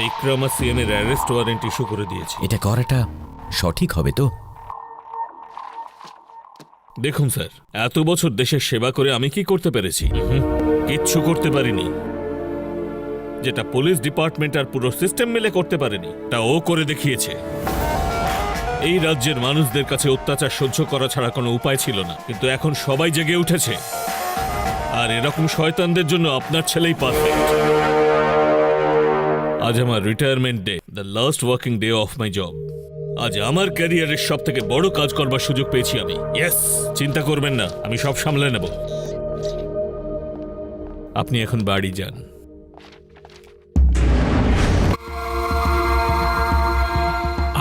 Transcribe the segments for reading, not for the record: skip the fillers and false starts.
বিক্রমাসিএম এর arrest warrant issue করে দিয়েছি। এটা করাটা সঠিক হবে তো? দেখুন স্যার, এত বছর দেশের সেবা করে আমি কি করতে পেরেছি? কিচ্ছু করতে পারিনি। যেটা পুলিশ ডিপার্টমেন্ট আর পুরো সিস্টেম মিলে করতে পারেনি, তা ও করে দেখিয়েছে। এই রাজ্যের মানুষদের কাছে অত্যাচার সহ্য করা ছাড়া কোনো উপায় ছিল না, কিন্তু এখন সবাই জেগে উঠেছে। আর এরকম শয়তানদের জন্য আপনার ছেলেই পারফেক্ট। আজ আমার retirement day, the last working day of my job. আজ আমার ক্যারিয়ারের সব থেকে বড় কাজ করবার সুযোগ পেয়েছি আমি। ইয়েস, চিন্তা করবেন না, আমি সব সামলে নেব। আপনি এখন বাড়ি যান।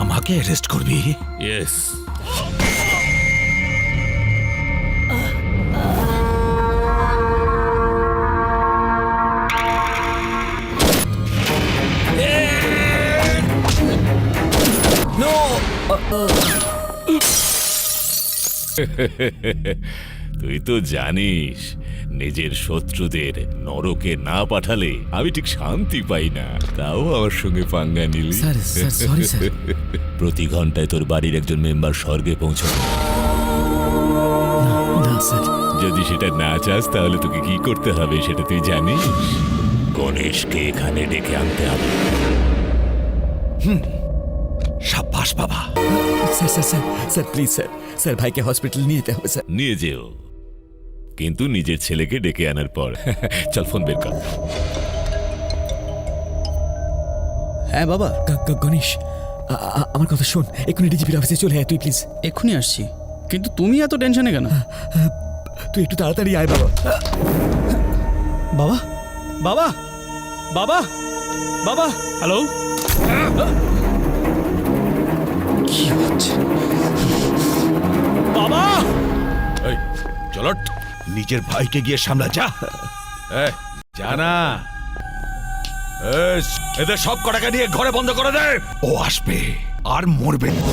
আমাকে অ্যারেস্ট করবি? ইয়েস। তুই তো জানিস, নিজের শত্রুদের নরকে না পাঠালে আমি ঠিক শান্তি পাই না। তাও আমার সঙ্গে পাঙ্গা নিলি। Sir sorry sir. প্রতি ঘন্টায় তোর বাড়ির একজন মেম্বার স্বর্গে পৌঁছাবে। না স্যার। যদি সেটা না চাস তাহলে তোকে কি করতে হবে সেটা তুই জানিস? গণেশকে এখানে ডেকে আনতে হবে। সাব্বাস বাবা। স্যার প্লিজ স্যার ভাইকে হসপিটাল নিয়ে যেতে হবে স্যার। নিয়ে যেও, কিন্তু নিজের ছেলেকে ডেকে আনার পর। চল ফোন বের কর। হ্যাঁ বাবা, গণেশ, আমার কথা শোন, এক্ষুনি ডিজিপির অফিসে চলে আয় তুই প্লিজ। এক্ষুনি আসছি। কিন্তু তুমি এত টেনশনে কেন? তুই একটু তাড়াতাড়ি আয় বাবা। বাবা বাবা বাবা বাবা, হ্যালো। কি হচ্ছে বাবা? এই চলট, নিজের ভাইকে গিয়ে সামলা যা। জানা এদের সব কটাকে নিয়ে ঘরে বন্ধ করে দে। ও আসবে আর মরবে না।